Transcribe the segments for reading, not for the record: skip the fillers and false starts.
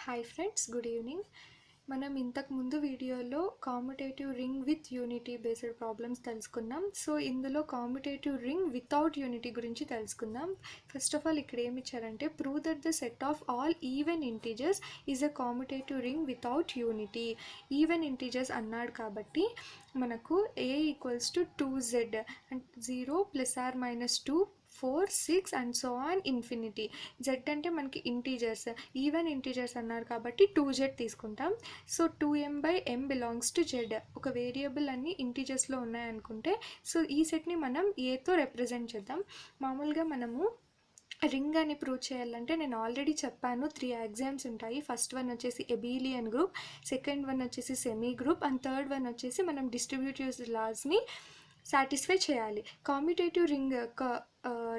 Hi friends, good evening. మనం ఇంతకు ముందు వీడియోలో కామ్యుటేటివ్ ring with unity based problems తెలుసుకున్నాం. సో ఇందులో కామ్యుటేటివ్ రింగ్ వితౌట్ యూనిటీ గురించి తెలుసుకుందాం. ఫస్ట్ ఆఫ్ ఆల్ ఇక్కడ ఏమి ఇచ్చారంటే prove that the set of all even integers is a కామ్యుటేటివ్ ring without unity. Even integers అన్నాడు కాబట్టి మనకు a equals to 2z and 0 ± 2 4 6 and so on infinity. Z అంటే మనకి ఇంటీజర్స్, ఈవెన్ ఇంటీజర్స్ అన్నారు కాబట్టి 2z తీసుకుంటాం. So 2m/m belongs to z. ఒక variable అన్ని ఇంటీజర్స్లో ఉన్నాయనుకుంటే సో ఈ సెట్ని మనం ఏతో రిప్రజెంట్ చేద్దాం. మామూలుగా మనము రింగ్ అని ప్రూవ్ చేయాలంటే నేను ఆల్రెడీ చెప్పాను, 3 ఎగ్జామ్స్ ఉంటాయి. ఫస్ట్ వన్ వచ్చేసి ఎబిలియన్ గ్రూప్, సెకండ్ వన్ వచ్చేసి semi group and third one వచ్చేసి మనం డిస్ట్రిబ్యూటివ్ లాస్ని సాటిస్ఫై చేయాలి. కామ్యుటేటివ్ రింగ్ యొక్క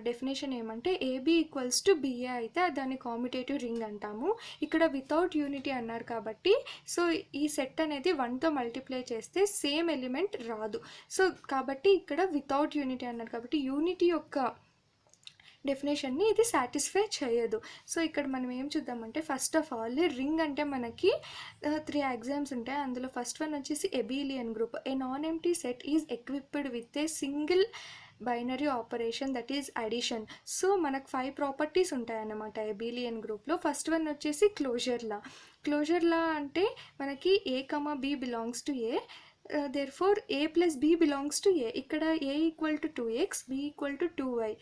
డెఫినేషన్ ఏమంటే ఏబి ఈక్వల్స్ టు బిఏ అయితే దాన్ని కామ్యుటేటివ్ రింగ్ అంటాము. ఇక్కడ వితౌట్ యూనిటీ అన్నారు కాబట్టి సో ఈ సెట్ అనేది 1తో మల్టిప్లై చేస్తే సేమ్ ఎలిమెంట్ రాదు. సో కాబట్టి ఇక్కడ వితౌట్ యూనిటీ అన్నారు కాబట్టి యూనిటీ యొక్క డెఫినేషన్ని ఇది సాటిస్ఫై చేయదు. సో ఇక్కడ మనం ఏం చూద్దామంటే ఫస్ట్ ఆఫ్ ఆల్ రింగ్ అంటే మనకి 3 ఎగ్జామ్స్ ఉంటాయి. అందులో ఫస్ట్ వన్ వచ్చేసి ఎబిలియన్ group. A non empty set is equipped with a single binary operation that is addition. So మనకు 5 ప్రాపర్టీస్ ఉంటాయన్నమాట ఎబిలియన్ గ్రూప్లో. ఫస్ట్ వన్ వచ్చేసి క్లోజర్ లా అంటే మనకి a, b belongs to a, therefore a plus b belongs to a. ఇక్కడ a equal to 2x, b equal to 2y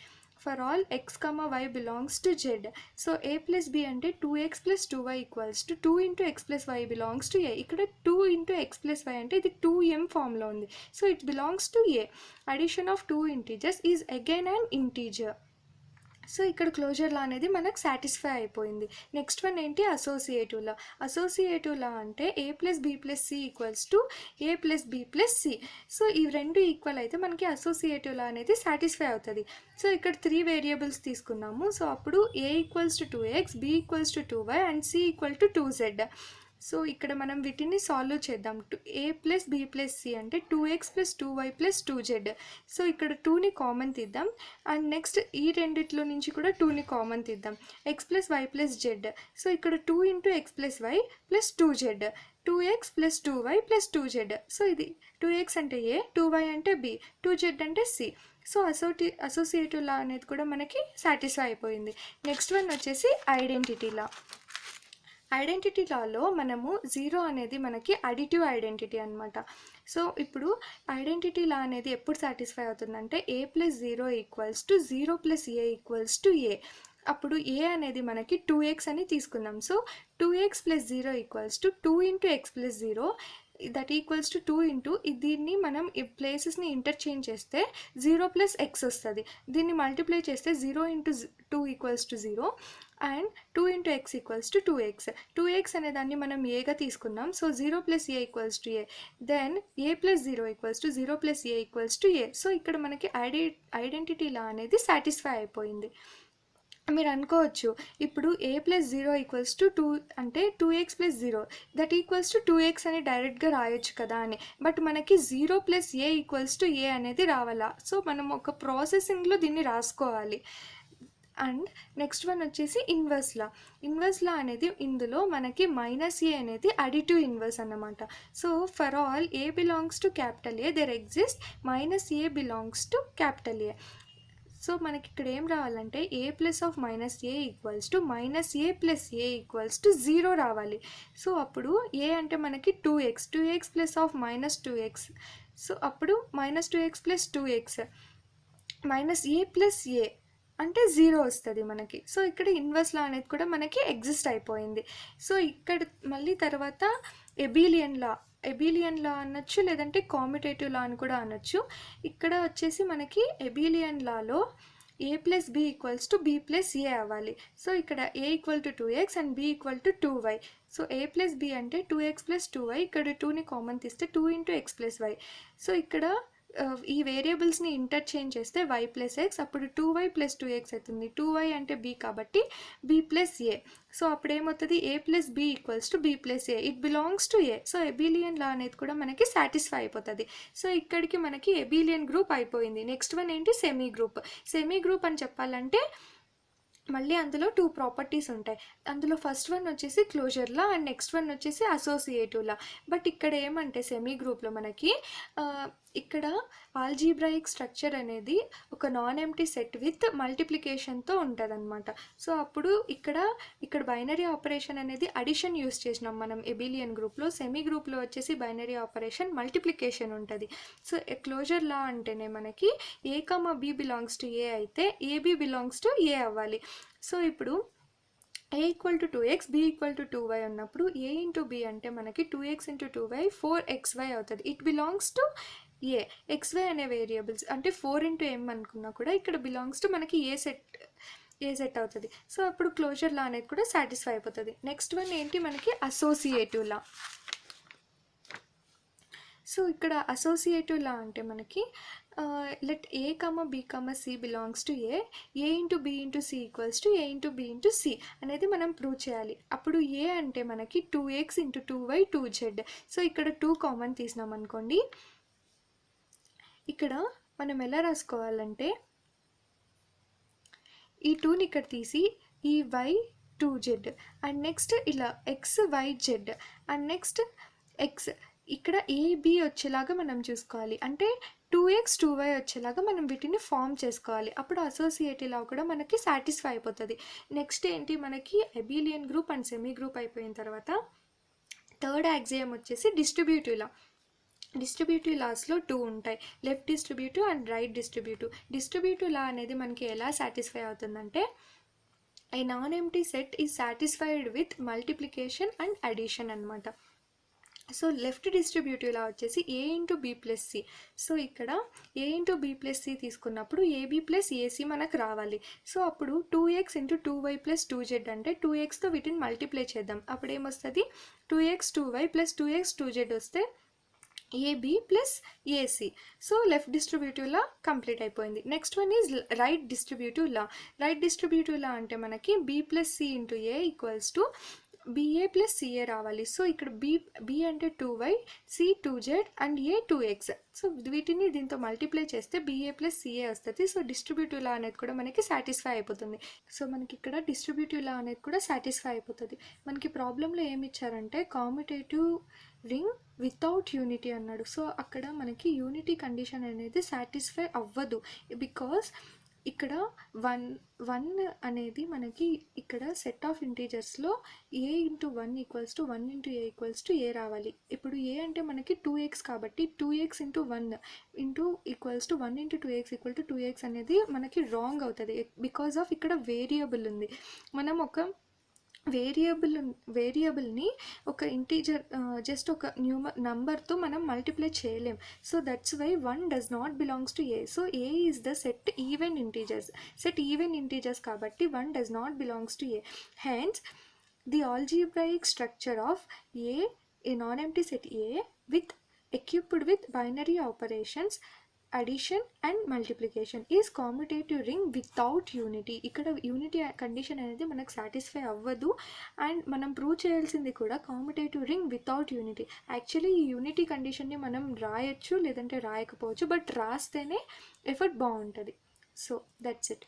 for all x, y belongs to z. So a plus b అంటే 2x plus 2y equals to 2 into x plus y belongs to a. ఇక్కడ 2 into x plus y అంటే ఇది 2m ఫామ్లో ఉంది. So it belongs to a. Addition of two integers is again an integer. So ఇక్కడ closure law అనేది మనకు satisfy అయిపోయింది. Next one ఏంటి, అసోసియేటివ్ లా అంటే a plus b plus c equals to a plus b plus c. So ఈ రెండు equal అయితే మనకి అసోసియేటివ్ లా అనేది సాటిస్ఫై అవుతుంది. సో ఇక్కడ 3 వేరియబుల్స్ తీసుకున్నాము. సో అప్పుడు a equals to 2x, b equals to 2y and c equal to 2z. So ఇక్కడ మనం వీటిని సాల్వ్ చేద్దాం. a plus b plus c అంటే 2x plus 2y plus 2z. So ఇక్కడ 2ని కామన్ తీద్దాం అండ్ నెక్స్ట్ ఈ రెండిట్లో నుంచి కూడా 2ని కామన్ తీద్దాం. x plus y plus z. So ఇక్కడ 2 into x plus y plus 2z, 2x plus 2y plus 2z. So ఇది 2x అంటే a, 2y అంటే b, 2z అంటే c. సో అసోసియేటివ్ లా అనేది కూడా మనకి సాటిస్ఫై అయిపోయింది. నెక్స్ట్ వన్ వచ్చేసి ఐడెంటిటీ లాలో మనము 0 అనేది మనకి అడిటివ్ ఐడెంటిటీ అనమాట. సో ఇప్పుడు ఐడెంటిటీ లా అనేది ఎప్పుడు సాటిస్ఫై అవుతుందంటే a plus 0 equals to 0 plus a equals to a. అప్పుడు a అనేది మనకి 2x అని తీసుకున్నాం. So 2x plus 0 equals to 2 into x plus 0 that equals to 2 into దీన్ని మనం ఈ ప్లేసెస్ని ఇంటర్చేంజ్ చేస్తే 0 ప్లస్ x వస్తుంది. దీన్ని మల్టిప్లై చేస్తే 0 into 2 equals to 0 and 2 into x equals to 2x అనే దాన్ని మనం ఏగా తీసుకున్నాం. So 0 plus a equals to a, then a plus 0 equals to 0 plus a equals to a. So ఇక్కడ మనకి ఐడెంటిటీ లా అనేది సాటిస్ఫై అయిపోయింది. మీరు అనుకోవచ్చు ఇప్పుడు a ప్లస్ 0 ఈక్వల్స్ టు 2 అంటే 2x plus 0 that equals to 2x అని డైరెక్ట్గా రాయొచ్చు కదా అని. బట్ మనకి 0 plus a equals to a అనేది రావాలా. సో మనం ఒక ప్రాసెసింగ్లో దీన్ని రాసుకోవాలి. అండ్ నెక్స్ట్ వన్ వచ్చేసి ఇన్వర్స్ లా అనేది ఇందులో మనకి -a అనేది అడిటివ్ ఇన్వర్స్ అన్నమాట. So for all a belongs to capital A there exist -a belongs to capital A. So మనకి ఇక్కడ ఏం రావాలంటే a plus of -a equals to -a plus a equals to 0 రావాలి. సో అప్పుడు a అంటే మనకి 2x plus of -2x. So అప్పుడు -2x plus 2x -a plus a అంటే 0 వస్తుంది మనకి. సో ఇక్కడ ఇన్వర్స్ లా అనేది కూడా మనకి ఎగ్జిస్ట్ అయిపోయింది. సో ఇక్కడ మళ్ళీ తర్వాత ఎబిలియన్ లా అనొచ్చు, లేదంటే కామ్యుటేటివ్ లా అని కూడా అనొచ్చు. ఇక్కడ వచ్చేసి మనకి ఎబిలియన్ లాలో a plus b equals to b plus a అవ్వాలి. సో ఇక్కడ a equal to 2x and b equal to 2y. So a plus b అంటే 2x ప్లస్ 2y, ఇక్కడ 2ని కామన్ తీస్తే 2 into x plus y. So ఇక్కడ ఈ వేరియబుల్స్ని interchange చేస్తే y plus X, అప్పుడు 2y ప్లస్ 2x అవుతుంది. 2y అంటే b కాబట్టి b ప్లస్ a. సో అప్పుడు ఏమవుతుంది, a plus b equals to b plus a, it belongs to a. So abelian law అనేది కూడా మనకి సాటిస్ఫై అయిపోతుంది. సో ఇక్కడికి మనకి ఎబిలియన్ గ్రూప్ అయిపోయింది. నెక్స్ట్ వన్ ఏంటి, సెమీ గ్రూప్ అని చెప్పాలంటే మళ్ళీ అందులో 2 ప్రాపర్టీస్ ఉంటాయి. అందులో ఫస్ట్ వన్ వచ్చేసి closure law and next one వచ్చేసి అసోసియేటివ్ లా. బట్ ఇక్కడ ఏమంటే సెమీ గ్రూప్లో మనకి ఇక్కడ ఆల్జీబ్రాయిక్ స్ట్రక్చర్ అనేది ఒక నాన్ ఎంప్టీ సెట్ విత్ మల్టిప్లికేషన్తో ఉంటుందన్నమాట. సో అప్పుడు ఇక్కడ బైనరీ ఆపరేషన్ అనేది అడిషన్ యూస్ చేసినాం మనం ఎబిలియన్ గ్రూప్లో. సెమీ గ్రూప్లో వచ్చేసి బైనరీ ఆపరేషన్ మల్టిప్లికేషన్ ఉంటుంది. సో క్లోజర్ లా అంటేనే మనకి ఏ కమా బి బిలాంగ్స్ టు ఏ అయితే ఏబి బిలాంగ్స్ టు ఏ అవ్వాలి. సో ఇప్పుడు a equal to 2x b equal to 2y ఉన్నప్పుడు a ఇంటూ b అంటే మనకి 2x ఇంటూ 2y 4xy అవుతుంది. It belongs to A. xy అనే వేరియబుల్స్ అంటే 4 ఇంటూ m అనుకున్నా కూడా ఇక్కడ బిలాంగ్స్ టు మనకి ఏ సెట్ అవుతుంది. సో అప్పుడు క్లోజర్ లా అనేది కూడా సాటిస్ఫై అయిపోతుంది. నెక్స్ట్ వన్ ఏంటి మనకి అసోసియేటివ్ లా. సో ఇక్కడ అసోసియేటివ్ లా అంటే మనకి let A comma B comma C belongs to A into B into C equals to A into B into C అనేది మనం ప్రూవ్ చేయాలి. అప్పుడు ఏ అంటే మనకి 2x into 2y 2z. So ఇక్కడ 2 కామన్ తీసినాం అనుకోండి, ఇక్కడ మనం ఎలా రాసుకోవాలంటే ఈ 2ని ఇక్కడ తీసి ఈ y 2z అండ్ నెక్స్ట్ ఇలా x y z and next x ఇక్కడ ఏబి వచ్చేలాగా మనం చూసుకోవాలి. అంటే 2x 2y వచ్చేలాగా మనం వీటిని ఫామ్ చేసుకోవాలి. అప్పుడు అసోసియేటివ్ లా కూడా మనకి సాటిస్ఫై అయిపోతుంది. నెక్స్ట్ ఏంటి మనకి abelian group and semi group అయిపోయిన తర్వాత థర్డ్ యాక్సియం వచ్చేసి డిస్ట్రిబ్యూటివ్ లా. డిస్ట్రిబ్యూటివ్ లాస్లో 2 ఉంటాయి, left distributive and right distributive. Distributive law అనేది మనకి ఎలా సాటిస్ఫై అవుతుందంటే a non empty set is satisfied with multiplication and addition అనమాట. సో లెఫ్ట్ డిస్ట్రిబ్యూటివ్ లా వచ్చేసి A into B plus C. So ఇక్కడ A into B plus C తీసుకున్నప్పుడు AB plus AC మనకు రావాలి. సో అప్పుడు 2x into 2y plus 2z అంటే 2xతో వీటిని multiply చేద్దాం. అప్పుడు ఏమొస్తుంది 2x 2y plus 2x 2z వస్తే AB plus AC. So left distributive law complete అయిపోయింది. Next one is right distributive law. Right distributive law అంటే మనకి B plus C into A equals to BA plus CA రావాలి. So ఇక్కడ B అంటే 2y, C 2z and A 2x. So వీటిని దీంతో multiply చేస్తే BA plus CA వస్తుంది. So distributive law అనేది కూడా మనకి సాటిస్ఫై అయిపోతుంది. సో మనకి ఇక్కడ డిస్ట్రిబ్యూటివ్ లా అనేది కూడా సాటిస్ఫై అయిపోతుంది. మనకి ప్రాబ్లంలో ఏమి ఇచ్చారంటే కామ్యుటేటివ్ రింగ్ వితౌట్ యూనిటీ అన్నాడు. సో అక్కడ మనకి యూనిటీ కండిషన్ అనేది సాటిస్ఫై అవ్వదు. బికాస్ ఇక్కడ 1 అనేది మనకి ఇక్కడ సెట్ ఆఫ్ ఇంటీజర్స్లో A into 1 equals to 1 into A equals to A రావాలి. ఇప్పుడు ఏ అంటే మనకి 2x కాబట్టి 2x into 1 into equals to 1 into 2x equal to 2x అనేది మనకి రాంగ్ అవుతుంది. బికాజ్ ఆఫ్ ఇక్కడ వేరియబుల్ ఉంది. మనం ఒక వేరియబుల్ని ఒక ఇంటీజర్ జస్ట్ ఒక నంబర్తో మనం మల్టిప్లై చేయలేం. So that's why 1 does not belongs to A. So A is the set even integers కాబట్టి 1 does not belongs to A. Hence the algebraic structure of A non empty set A with equipped with binary operations addition and multiplication is commutative ring without unity. ఇక్కడ unity condition అనేది మనకు satisfy అవ్వదు. And మనం prove చేయాల్సింది కూడా కామ్యుటేటివ్ ring without unity. Actually ఈ unity కండిషన్ని మనం రాయొచ్చు లేదంటే రాయకపోవచ్చు, బట్ రాస్తేనే ఎఫర్ట్ బాగుంటుంది. So that's it.